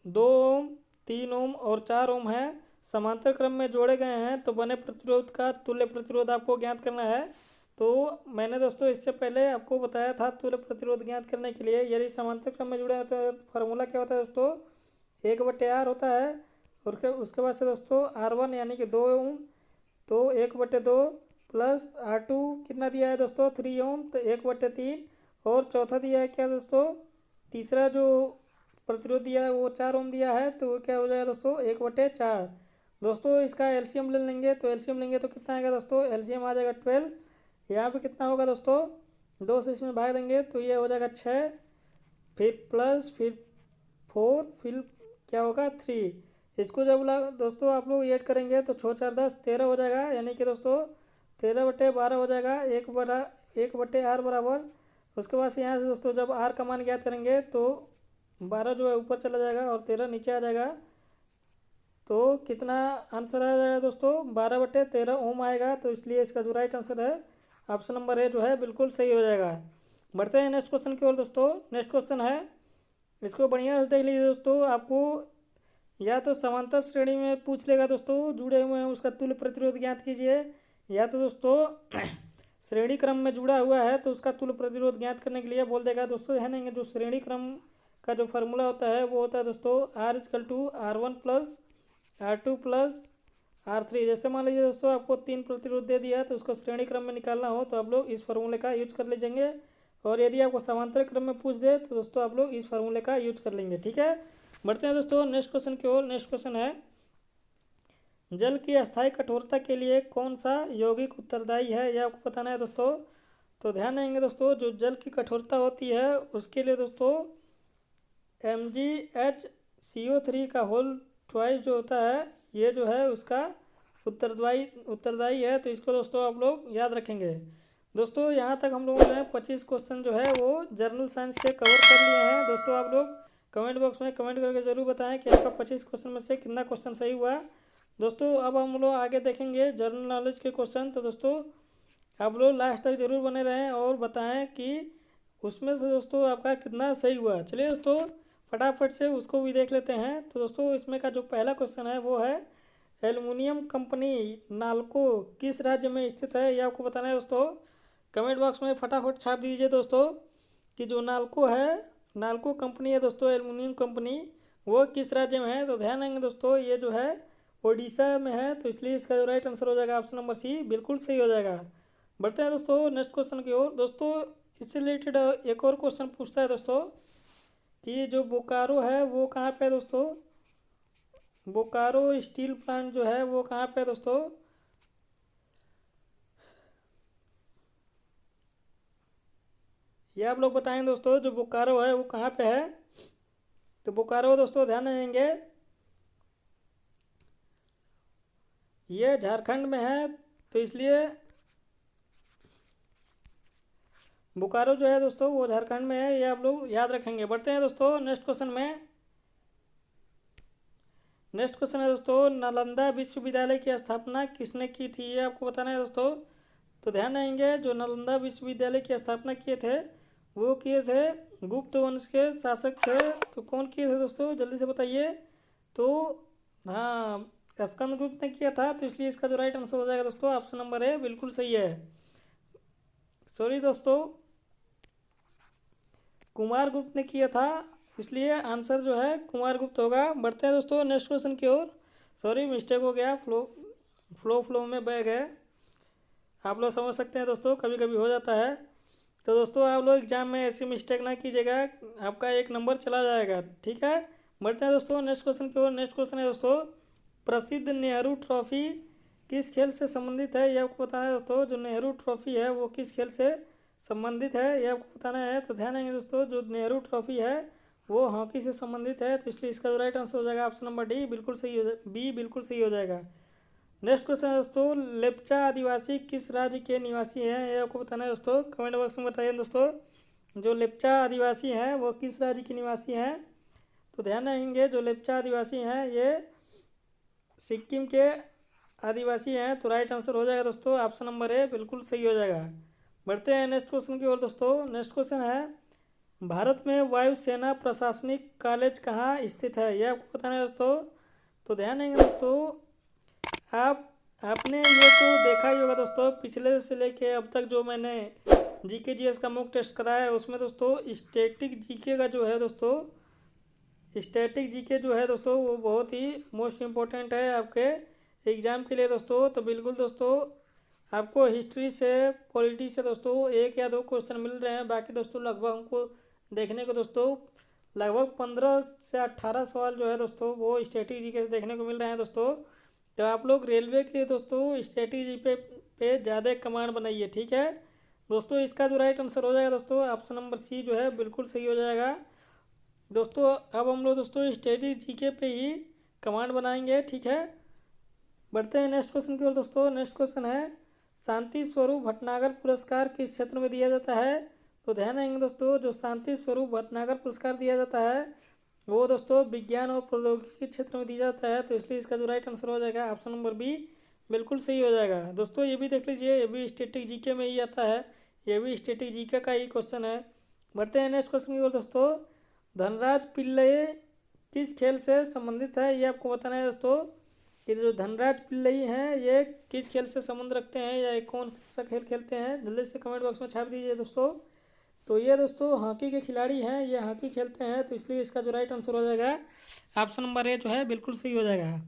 2 ओम, 3 ओम और 4 ओम है, समांतर क्रम में जोड़े गए हैं, तो बने प्रतिरोध का तुल्य प्रतिरोध आपको ज्ञात करना है। तो मैंने दोस्तों इससे पहले आपको बताया था तुल्य प्रतिरोध ज्ञात करने के लिए यदि समांतर क्रम में जुड़े होते हैं तो फार्मूला क्या होता है दोस्तों, 1/r होता है। और उसके बाद से दोस्तों R1 यानी कि 2 ओम, तो 1/2 प्लस R2 कितना दिया है दोस्तों 3 ओम, तो 1/3। और चौथा दिया है क्या दोस्तों, तीसरा जो प्रतिरोध दिया है वो 4 ओम दिया है, तो वो क्या हो जाएगा दोस्तों 1/4। दोस्तों इसका एलसीएम ले लेंगे, तो एलसीएम लेंगे तो कितना आएगा दोस्तों, एलसीएम आ जाएगा 12। यहाँ पे कितना होगा दोस्तों, 2 से इसमें भाग देंगे तो ये हो जाएगा 6, फिर प्लस, फिर 4, फिर क्या होगा 3। इसको जब दोस्तों आप लोग ऐड करेंगे तो 6 4 10 13 हो जाएगा। यानी कि दोस्तों 13/12 हो जाएगा, 1/r बराबर। उसके बाद से यहाँ से दोस्तों जब r का मान ज्ञात करेंगे तो 12 जो है ऊपर चला जाएगा और 13 नीचे आ जाएगा। तो कितना आंसर आ जाएगा दोस्तों, 12/13 ओम आएगा। तो इसलिए इसका जो राइट आंसर है ऑप्शन नंबर ए जो है बिल्कुल सही हो जाएगा। बढ़ते हैं नेक्स्ट क्वेश्चन की ओर दोस्तों। नेक्स्ट क्वेश्चन है, इसको बढ़िया से देख लीजिए दोस्तों। आपको या तो समांतर श्रेणी में पूछ लेगा दोस्तों, जुड़े हुए हैं उसका तुल्य प्रतिरोध ज्ञात कीजिए, या तो दोस्तों श्रेणी क्रम में जुड़ा हुआ है तो उसका तुल्य प्रतिरोध ज्ञात करने के लिए बोल देगा दोस्तों। है नहीं, जो श्रेणी क्रम का जो फार्मूला होता है वो होता है दोस्तों R = R1 + R2 + R3। जैसे मान लीजिए दोस्तों आपको 3 प्रतिरोध दे दिया है तो उसको श्रेणी क्रम में निकालना हो तो आप लोग इस फार्मूले का यूज कर लीजिएंगे। और यदि आपको समांतर क्रम में पूछ दे तो दोस्तों आप लोग इस फार्मूले का यूज कर लेंगे, ठीक है। बढ़ते हैं दोस्तों नेक्स्ट क्वेश्चन की ओर। नेक्स्ट क्वेश्चन है, जल की अस्थायी कठोरता के लिए कौन सा यौगिक उत्तरदायी है, यह आपको बताना है दोस्तों। तो ध्यान देंगे दोस्तों, जो जल की कठोरता होती है उसके लिए दोस्तों MgHCO3 का होल ट्वाइस जो होता है ये जो है उसका उत्तरदायी है। तो इसको दोस्तों आप लोग याद रखेंगे। दोस्तों यहाँ तक हम लोगों ने 25 क्वेश्चन जो है वो जर्नल साइंस के कवर कर लिए हैं। दोस्तों आप लोग कमेंट बॉक्स में कमेंट करके ज़रूर बताएं कि आपका 25 क्वेश्चन में से कितना क्वेश्चन सही हुआ। दोस्तों अब हम लोग आगे देखेंगे जनरल नॉलेज के क्वेश्चन। तो दोस्तों आप लोग लास्ट तक जरूर बने रहें और बताएं कि उसमें से दोस्तों आपका कितना सही हुआ। चलिए दोस्तों फटाफट से उसको भी देख लेते हैं। तो दोस्तों इसमें का जो पहला क्वेश्चन है वो है एल्युमिनियम कंपनी नालको किस राज्य में स्थित है, ये आपको बताना है दोस्तों। कमेंट बॉक्स में फटाफट छाप दीजिए दोस्तों कि जो नालको है, नालको कंपनी है दोस्तों, एल्युमिनियम कंपनी, वो किस राज्य में है। तो ध्यान देंगे दोस्तों ये जो है ओडिशा में है, तो इसलिए इसका जो राइट आंसर हो जाएगा ऑप्शन नंबर सी, बिल्कुल सही हो जाएगा। बढ़ते हैं दोस्तों नेक्स्ट क्वेश्चन की ओर। दोस्तों इससे रिलेटेड एक और क्वेश्चन पूछता है दोस्तों कि जो बोकारो है वो कहाँ पे है दोस्तों। बोकारो स्टील प्लांट जो है वो कहाँ पे है दोस्तों। ये आप लोग बताएं दोस्तों जो बोकारो है वो कहाँ पे है। तो बोकारो दोस्तों ध्यान देंगे ये झारखंड में है, तो इसलिए बोकारो जो है दोस्तों वो झारखंड में है, ये आप लोग याद रखेंगे। बढ़ते हैं दोस्तों नेक्स्ट क्वेश्चन में। नेक्स्ट क्वेश्चन है दोस्तों नालंदा विश्वविद्यालय की स्थापना किसने की थी, ये आपको बताना है दोस्तों। तो ध्यान देंगे जो नालंदा विश्वविद्यालय की स्थापना किए थे वो किए थे गुप्त वंश के शासक थे। तो कौन किए थे दोस्तों, जल्दी से बताइए। तो हाँ स्कंदगुप्त ने किया था, तो इसलिए इसका जो राइट आंसर हो जाएगा दोस्तों ऑप्शन नंबर ए, बिल्कुल सही है। सॉरी दोस्तों कुमार गुप्त ने किया था, इसलिए आंसर जो है कुमार गुप्त होगा। बढ़ते हैं दोस्तों नेक्स्ट क्वेश्चन की ओर। सॉरी मिस्टेक हो गया, फ्लो में बह गए, आप लोग समझ सकते हैं दोस्तों, कभी कभी हो जाता है। तो दोस्तों आप लोग एग्जाम में ऐसी मिस्टेक ना कीजिएगा, आपका एक नंबर चला जाएगा, ठीक है। बढ़ते हैं दोस्तों नेक्स्ट क्वेश्चन की ओर। नेक्स्ट क्वेश्चन है दोस्तों प्रसिद्ध नेहरू ट्रॉफी किस खेल से संबंधित है, ये आपको बताना है दोस्तों। जो नेहरू ट्रॉफी है वो किस खेल से संबंधित है, ये आपको बताना है। तो ध्यान देंगे दोस्तों जो नेहरू ट्रॉफी है वो हॉकी से संबंधित है, तो इसलिए इसका जो राइट आंसर हो जाएगा ऑप्शन नंबर डी, बिल्कुल सही हो बी, बिल्कुल सही हो जाएगा। नेक्स्ट क्वेश्चन है दोस्तों लेप्चा आदिवासी किस राज्य के निवासी हैं, ये आपको बताना है दोस्तों। कमेंट बॉक्स में बताइए दोस्तों जो लेप्चा आदिवासी हैं वो किस राज्य के निवासी हैं। तो ध्यान रखेंगे जो लेप्चा आदिवासी हैं ये सिक्किम के आदिवासी हैं, तो राइट आंसर हो जाएगा दोस्तों ऑप्शन नंबर ए, बिल्कुल सही हो जाएगा। बढ़ते हैं नेक्स्ट क्वेश्चन की ओर दोस्तों। नेक्स्ट क्वेश्चन है भारत में वायुसेना प्रशासनिक कॉलेज कहाँ स्थित है, ये आपको बताना है दोस्तों। तो ध्यान देंगे दोस्तों आपने ये तो देखा ही होगा दोस्तों, पिछले से लेके अब तक जो मैंने जीके जीएस का मॉक टेस्ट कराया है उसमें दोस्तों स्टैटिक जीके का जो है दोस्तों, स्टैटिक जीके जो है दोस्तों वो बहुत ही मोस्ट इम्पोर्टेंट है आपके एग्ज़ाम के लिए दोस्तों। तो बिल्कुल दोस्तों आपको हिस्ट्री से पॉलिटी से दोस्तों एक या दो क्वेश्चन मिल रहे हैं, बाकी दोस्तों लगभग हमको देखने को दोस्तों लगभग 15 से 18 सवाल जो है दोस्तों वो स्टैटिक जीके से देखने को मिल रहे हैं दोस्तों। तो आप लोग रेलवे के लिए दोस्तों स्ट्रेटेजी पे ज़्यादा कमांड बनाइए, ठीक है दोस्तों। इसका जो राइट आंसर हो जाएगा दोस्तों ऑप्शन नंबर सी जो है बिल्कुल सही हो जाएगा दोस्तों। अब हम लोग दोस्तों स्ट्रेटेजी जीके पे ही कमांड बनाएंगे, ठीक है। बढ़ते हैं नेक्स्ट क्वेश्चन की ओर दोस्तों। नेक्स्ट क्वेश्चन है शांति स्वरूप भटनागर पुरस्कार किस क्षेत्र में दिया जाता है। तो ध्यान देंगे दोस्तों जो शांति स्वरूप भटनागर पुरस्कार दिया जाता है वो दोस्तों विज्ञान और प्रौद्योगिकी के क्षेत्र में दिया जाता है, तो इसलिए इसका जो राइट आंसर हो जाएगा ऑप्शन नंबर बी, बिल्कुल सही हो जाएगा दोस्तों। ये भी देख लीजिए, ये भी स्टैटिक जीके में ही आता है, ये भी स्टैटिक जीके का ही क्वेश्चन है। बढ़ते हैं नेक्स्ट क्वेश्चन की ओर दोस्तों। धनराज पिल्लई किस खेल से संबंधित है, ये आपको बताना है दोस्तों कि जो धनराज पिल्लई हैं ये किस खेल से संबंध रखते हैं या कौन सा खेल खेलते हैं, जल्दी से कमेंट बॉक्स में छाप दीजिए दोस्तों। तो ये दोस्तों हॉकी के खिलाड़ी हैं, ये हॉकी खेलते हैं, तो इसलिए इसका जो राइट आंसर हो जाएगा ऑप्शन नंबर ए जो है बिल्कुल सही हो जाएगा।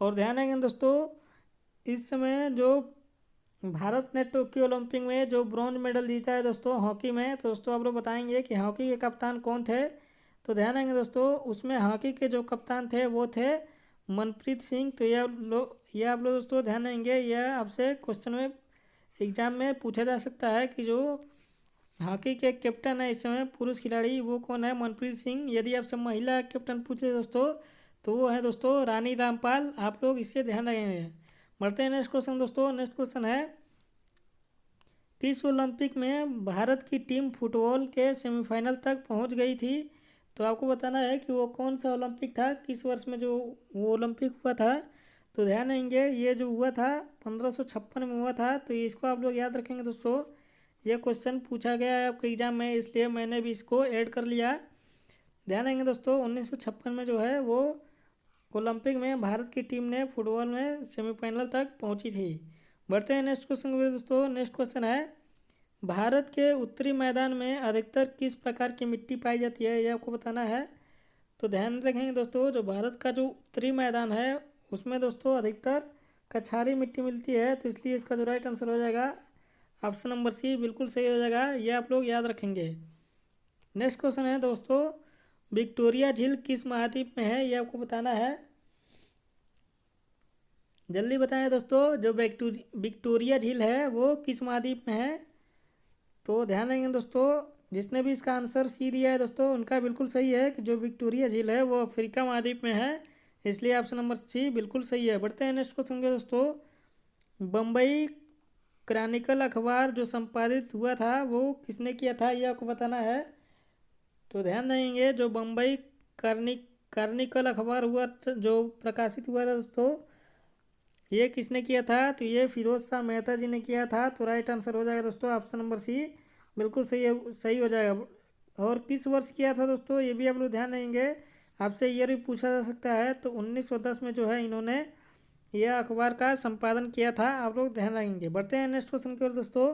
और ध्यान देंगे दोस्तों इस समय जो भारत ने टोक्यो ओलंपिक में जो ब्रॉन्ज मेडल जीता है दोस्तों हॉकी में, तो दोस्तों आप लोग बताएंगे कि हॉकी के कप्तान कौन थे। तो ध्यान देंगे दोस्तों उसमें हॉकी के जो कप्तान थे वो थे मनप्रीत सिंह। तो ये आप लोग दोस्तों ध्यान देंगे, यह आपसे क्वेश्चन में एग्जाम में पूछा जा सकता है कि जो हॉकी के कैप्टन है इस समय पुरुष खिलाड़ी वो कौन है, मनप्रीत सिंह। यदि आपसे महिला कैप्टन पूछे दोस्तों तो वो है दोस्तों रानी रामपाल, आप लोग इससे ध्यान रखेंगे। बढ़ते हैं नेक्स्ट क्वेश्चन दोस्तों। नेक्स्ट क्वेश्चन है किस ओलंपिक में भारत की टीम फुटबॉल के सेमीफाइनल तक पहुंच गई थी। तो आपको बताना है कि वो कौन सा ओलंपिक था, किस वर्ष में जो वो ओलंपिक हुआ था। तो ध्यान देंगे ये जो हुआ था 1556 में हुआ था। तो इसको आप लोग याद रखेंगे दोस्तों। ये क्वेश्चन पूछा गया है आपके एग्जाम में, इसलिए मैंने भी इसको ऐड कर लिया। ध्यान देंगे दोस्तों 1956 में जो है वो ओलंपिक में भारत की टीम ने फुटबॉल में सेमीफाइनल तक पहुंची थी। बढ़ते हैं नेक्स्ट क्वेश्चन में दोस्तों। नेक्स्ट क्वेश्चन है भारत के उत्तरी मैदान में अधिकतर किस प्रकार की मिट्टी पाई जाती है, ये आपको बताना है। तो ध्यान रखेंगे दोस्तों जो भारत का जो उत्तरी मैदान है उसमें दोस्तों अधिकतर कछारी मिट्टी मिलती है। तो इसलिए इसका जो राइट आंसर हो जाएगा ऑप्शन नंबर सी बिल्कुल सही हो जाएगा। ये आप लोग याद रखेंगे। नेक्स्ट क्वेश्चन है दोस्तों विक्टोरिया झील किस महाद्वीप में है, ये आपको बताना है। जल्दी बताएं दोस्तों जो विक्टोरिया झील है वो किस महाद्वीप में है। तो ध्यान देंगे दोस्तों जिसने भी इसका आंसर सी दिया है दोस्तों उनका बिल्कुल सही है कि जो विक्टोरिया झील है वो अफ्रीका महाद्वीप में है, इसलिए ऑप्शन नंबर सी बिल्कुल सही है। बढ़ते हैं नेक्स्ट क्वेश्चन के दोस्तों। बम्बई क्रॉनिकल अखबार जो संपादित हुआ था वो किसने किया था, ये आपको बताना है। तो ध्यान देंगे जो बम्बई क्रॉनिकल अखबार हुआ जो प्रकाशित हुआ था दोस्तों ये किसने किया था। तो ये फिरोज शाह मेहता जी ने किया था। तो राइट आंसर हो जाएगा दोस्तों ऑप्शन नंबर सी बिल्कुल सही हो जाएगा। और किस वर्ष किया था दोस्तों ये भी आप लोग ध्यान देंगे, आपसे ईयर भी पूछा जा सकता है। तो 1910 में जो है इन्होंने यह अखबार का संपादन किया था, आप लोग ध्यान रखेंगे। बढ़ते हैं नेक्स्ट क्वेश्चन की ओर दोस्तों।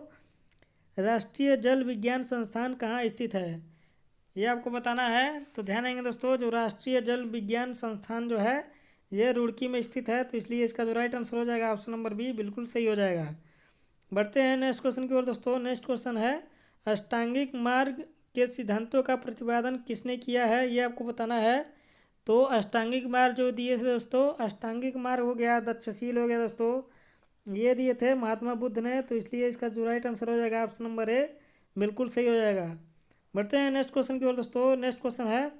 राष्ट्रीय जल विज्ञान संस्थान कहाँ स्थित है, ये आपको बताना है। तो ध्यान देंगे दोस्तों जो राष्ट्रीय जल विज्ञान संस्थान जो है ये रुड़की में स्थित है। तो इसलिए इसका जो राइट आंसर हो जाएगा ऑप्शन नंबर बी बिल्कुल सही हो जाएगा। बढ़ते हैं नेक्स्ट क्वेश्चन की ओर दोस्तों। नेक्स्ट क्वेश्चन है अष्टांगिक मार्ग के सिद्धांतों का प्रतिपादन किसने किया है, ये आपको बताना है। तो अष्टांगिक मार्ग जो दिए थे दोस्तों, अष्टांगिक मार्ग हो गया, दक्षशील हो गया दोस्तों, ये दिए थे महात्मा बुद्ध ने। तो इसलिए इसका जो राइट आंसर हो जाएगा ऑप्शन नंबर ए बिल्कुल सही हो जाएगा। बढ़ते हैं नेक्स्ट क्वेश्चन की ओर दोस्तों। नेक्स्ट क्वेश्चन है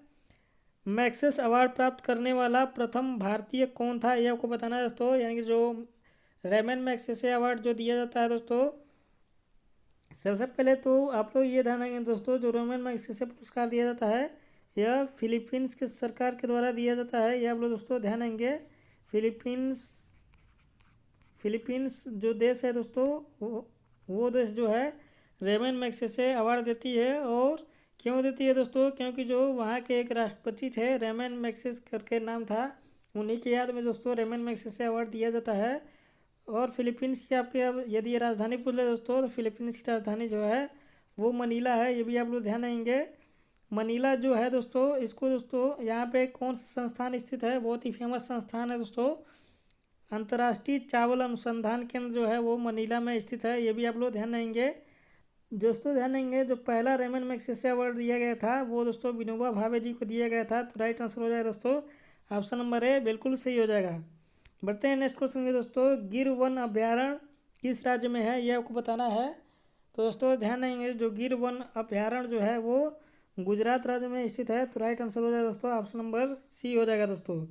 मैक्सेस अवार्ड प्राप्त करने वाला प्रथम भारतीय कौन था, ये आपको बताना है दोस्तों। यानी कि जो रेमन मैग्सेसे अवार्ड जो दिया जाता है दोस्तों, सबसे पहले तो आप लोग ये ध्यान रखेंगे दोस्तों जो रेमन मैग्सेसे पुरस्कार दिया जाता है यह फिलीपींस के सरकार के द्वारा दिया जाता है। ये आप लोग दोस्तों ध्यान देंगे। फिलीपींस जो देश है दोस्तों वो देश जो है रेमन मैग्सेसे अवार्ड देती है। और क्यों देती है दोस्तों, क्योंकि जो वहाँ के एक राष्ट्रपति थे रेमन मैग्सेस करके नाम था, उन्हीं की याद में दोस्तों रेमन मैग्सेसे अवार्ड दिया जाता है। और फिलीपींस की आपके अब यदि ये राजधानी पूछ ले दोस्तों तो फिलीपींस की राजधानी जो है वो मनीला है, ये भी आप लोग ध्यान देंगे। मनीला जो है दोस्तों इसको दोस्तों यहाँ पे कौन सा संस्थान स्थित है, बहुत ही फेमस संस्थान है दोस्तों, अंतर्राष्ट्रीय चावल अनुसंधान केंद्र जो है वो मनीला में स्थित है, ये भी आप लोग ध्यान देंगे। दोस्तों ध्यान देंगे जो पहला रेमन मैग्सेसे अवार्ड दिया गया था वो दोस्तों विनोबा भावे जी को दिया गया था। तो राइट आंसर हो जाएगा दोस्तों ऑप्शन नंबर ए बिल्कुल सही हो जाएगा। बढ़ते हैं नेक्स्ट क्वेश्चन में दोस्तों। गिर वन अभ्यारण्य किस राज्य में है, ये आपको बताना है। तो दोस्तों ध्यान देंगे जो गिर वन अभ्यारण्य जो है वो गुजरात राज्य में स्थित है। तो राइट आंसर हो जाएगा दोस्तों ऑप्शन नंबर सी हो जाएगा दोस्तों।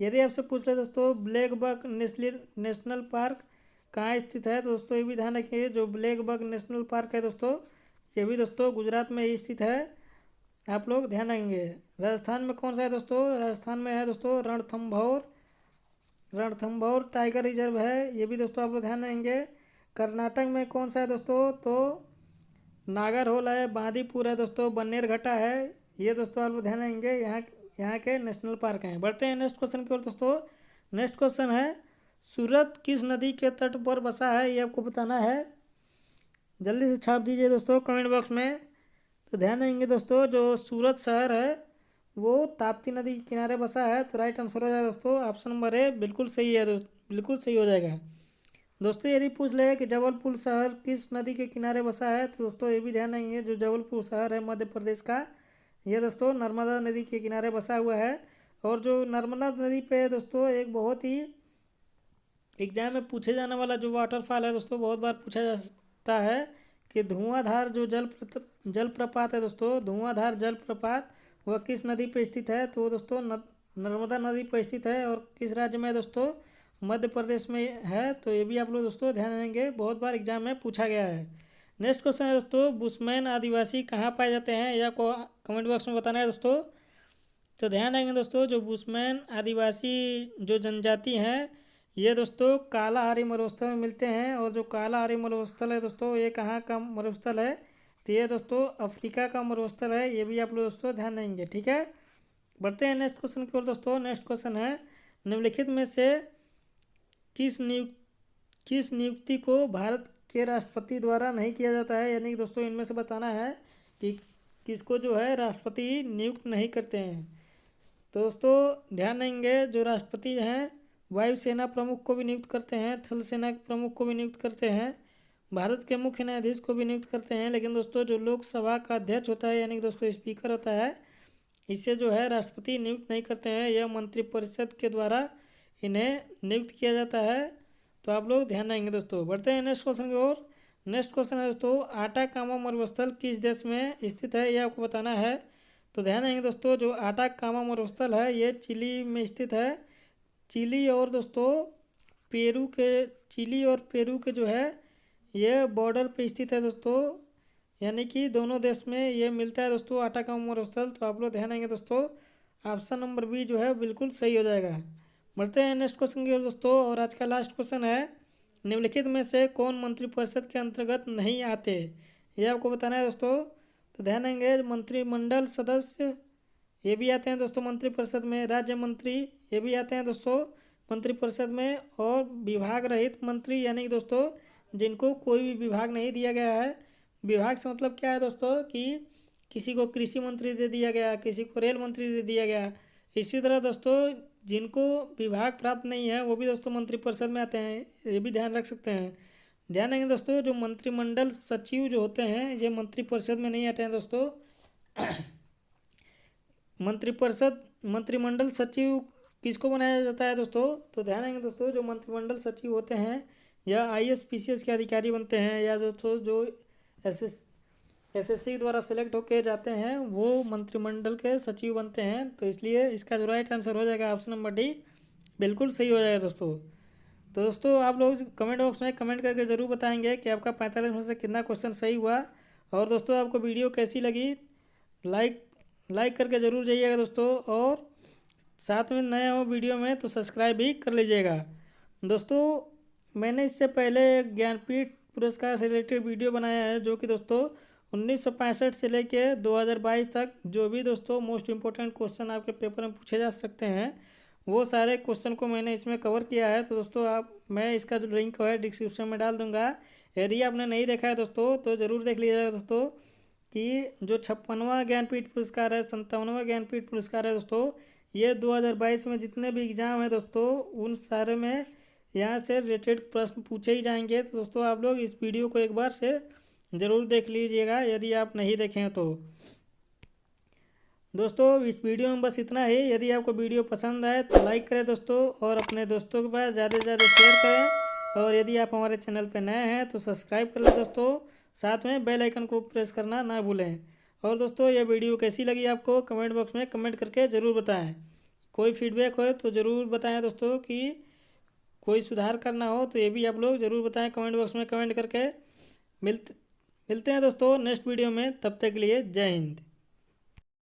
यदि आपसे पूछ ले दोस्तों ब्लैक बक नेशनल पार्क कहाँ स्थित है, तो दोस्तों ये भी ध्यान रखिए जो ब्लैक बक नेशनल पार्क है दोस्तों ये भी दोस्तों गुजरात में ही स्थित है, आप लोग ध्यान रखेंगे। राजस्थान में कौन सा है दोस्तों, राजस्थान में है दोस्तों रणथंभौर टाइगर रिजर्व है, ये भी दोस्तों आप लोग ध्यान रखेंगे। कर्नाटक में कौन सा है दोस्तों, तो नागरहोल है, बांदीपुर है दोस्तों, बन्नेरघट्टा है, ये दोस्तों आप लोग ध्यान रखेंगे यहाँ के नेशनल पार्क हैं। बढ़ते हैं नेक्स्ट क्वेश्चन की ओर दोस्तों। नेक्स्ट क्वेश्चन है सूरत किस नदी के तट पर बसा है, ये आपको बताना है। जल्दी से छाप दीजिए दोस्तों कमेंट बॉक्स में। तो ध्यान देंगे दोस्तों जो सूरत शहर है वो ताप्ती नदी के किनारे बसा है। तो राइट आंसर हो जाएगा दोस्तों ऑप्शन नंबर ए बिल्कुल सही है, बिल्कुल सही हो जाएगा। दोस्तों यदि पूछ ले कि जबलपुर शहर किस नदी के किनारे बसा है, तो दोस्तों ये भी ध्यान देंगे जो जबलपुर शहर है मध्य प्रदेश का, ये दोस्तों नर्मदा नदी के किनारे बसा हुआ है। और जो नर्मदा नदी पे दोस्तों एक बहुत ही एग्जाम में पूछे जाने वाला जो वाटरफॉल है दोस्तों, बहुत बार पूछा जाता है कि धुआंधार जो जलप्रपात है दोस्तों, धुआंधार जलप्रपात वह किस नदी पे स्थित है, तो दोस्तों नर्मदा नदी पर स्थित है। और किस राज्य में दोस्तों, मध्य प्रदेश में है। तो ये भी आप लोग दोस्तों ध्यान देंगे, बहुत बार एग्जाम में पूछा गया है। नेक्स्ट क्वेश्चन है दोस्तों बुशमैन आदिवासी कहाँ पाए जाते हैं, यह को कमेंट बॉक्स में बताना है दोस्तों। तो ध्यान रखेंगे दोस्तों, जो बुशमैन आदिवासी जो जनजाति हैं ये दोस्तों कालाहारी मरुस्थल में मिलते हैं। और जो कालाहारी मरुस्थल है दोस्तों, ये कहाँ का मरुस्थल है? तो ये दोस्तों अफ्रीका का मरुस्थल है। ये भी आप लोग दोस्तों ध्यान देंगे, ठीक है। बढ़ते हैं नेक्स्ट क्वेश्चन की ओर दोस्तों। नेक्स्ट क्वेश्चन है, निम्नलिखित में से किस नियुक्ति को भारत के राष्ट्रपति द्वारा नहीं किया जाता है? यानी कि दोस्तों इनमें से बताना है कि किसको जो है राष्ट्रपति नियुक्त नहीं करते हैं। तो दोस्तों ध्यान देंगे, जो राष्ट्रपति हैं वायुसेना प्रमुख को भी नियुक्त करते हैं, थल सेना के प्रमुख को भी नियुक्त करते हैं, भारत के मुख्य न्यायाधीश को भी नियुक्त करते हैं। लेकिन दोस्तों जो लोकसभा का अध्यक्ष होता है यानी कि दोस्तों स्पीकर होता है, इससे जो है राष्ट्रपति नियुक्त नहीं करते हैं। यह मंत्रिपरिषद के द्वारा इन्हें नियुक्त किया जाता है। तो आप लोग ध्यान देंगे दोस्तों। बढ़ते हैं नेक्स्ट क्वेश्चन की ओर। नेक्स्ट क्वेश्चन है दोस्तों, आटाकामा मरुस्थल किस देश में स्थित है? ये आपको बताना है। तो ध्यान देंगे दोस्तों, जो आटाकामा मरुस्थल है ये चिली में स्थित है। चिली और पेरू के जो है ये बॉर्डर पे स्थित है दोस्तों, यानी कि दोनों देश में ये मिलता है दोस्तों आटाकामा मरुस्थल। तो आप लोग ध्यान देंगे दोस्तों, ऑप्शन नंबर बी जो है बिल्कुल सही हो जाएगा। बढ़ते हैं नेक्स्ट क्वेश्चन की ओर दोस्तों। और आज का लास्ट क्वेश्चन है, निम्नलिखित में से कौन मंत्रिपरिषद के अंतर्गत नहीं आते? ये आपको बताना है दोस्तों। तो ध्यान देंगे, मंत्रिमंडल सदस्य ये भी आते हैं दोस्तों मंत्रिपरिषद में, राज्य मंत्री ये भी आते हैं दोस्तों मंत्रिपरिषद में, और विभाग रहित मंत्री यानी कि दोस्तों जिनको कोई भी विभाग नहीं दिया गया है। विभाग से मतलब क्या है दोस्तों कि किसी को कृषि मंत्री दे दिया गया, किसी को रेल मंत्री दे दिया गया। इसी तरह दोस्तों जिनको विभाग प्राप्त नहीं है वो भी दोस्तों मंत्रिपरिषद में आते हैं, ये भी ध्यान रख सकते हैं। ध्यान रखेंगे दोस्तों, जो मंत्रिमंडल सचिव जो होते हैं ये मंत्रिपरिषद में नहीं आते हैं दोस्तों। मंत्रिमंडल सचिव किसको बनाया जाता है दोस्तों? तो ध्यान रखेंगे दोस्तों, जो मंत्रिमंडल सचिव होते हैं या IAS PCS के अधिकारी बनते हैं, या जो SSC द्वारा सेलेक्ट होके जाते हैं वो मंत्रिमंडल के सचिव बनते हैं। तो इसलिए इसका जो राइट आंसर हो जाएगा ऑप्शन नंबर डी, बिल्कुल सही हो जाएगा दोस्तों। तो दोस्तों आप लोग कमेंट बॉक्स में कमेंट करके ज़रूर बताएंगे कि आपका 45 में से कितना क्वेश्चन सही हुआ। और दोस्तों आपको वीडियो कैसी लगी लाइक करके ज़रूर जाइएगा दोस्तों, और साथ में नए हो वीडियो में तो सब्सक्राइब भी कर लीजिएगा दोस्तों। मैंने इससे पहले ज्ञानपीठ पुरस्कार से रिलेटेड वीडियो बनाया है, जो कि दोस्तों 1965 से लेके 2022 तक जो भी दोस्तों मोस्ट इम्पोर्टेंट क्वेश्चन आपके पेपर में पूछे जा सकते हैं वो सारे क्वेश्चन को मैंने इसमें कवर किया है। तो दोस्तों मैं इसका जो लिंक है डिस्क्रिप्शन में डाल दूंगा। यदि आपने नहीं देखा है दोस्तों तो ज़रूर देख लीजिएगा दोस्तों, कि जो 56वां ज्ञानपीठ पुरस्कार है, 57वां ज्ञानपीठ पुरस्कार है दोस्तों, ये 2022 में जितने भी एग्ज़ाम है दोस्तों उन सारे में यहाँ से रिलेटेड प्रश्न पूछे ही जाएंगे। तो दोस्तों आप लोग इस वीडियो को एक बार से ज़रूर देख लीजिएगा यदि आप नहीं देखें तो। दोस्तों इस वीडियो में बस इतना ही। यदि आपको वीडियो पसंद आए तो लाइक करें दोस्तों, और अपने दोस्तों के पास ज़्यादा से ज़्यादा शेयर करें। और यदि आप हमारे चैनल पर नए हैं तो सब्सक्राइब कर लें दोस्तों, साथ में बेल आइकन को प्रेस करना ना भूलें। और दोस्तों ये वीडियो कैसी लगी आपको कमेंट बॉक्स में कमेंट करके ज़रूर बताएं। कोई फीडबैक हो तो ज़रूर बताएं दोस्तों, कि कोई सुधार करना हो तो ये भी आप लोग ज़रूर बताएं कमेंट बॉक्स में कमेंट करके। मिलते हैं दोस्तों नेक्स्ट वीडियो में, तब तक के लिए जय हिंद।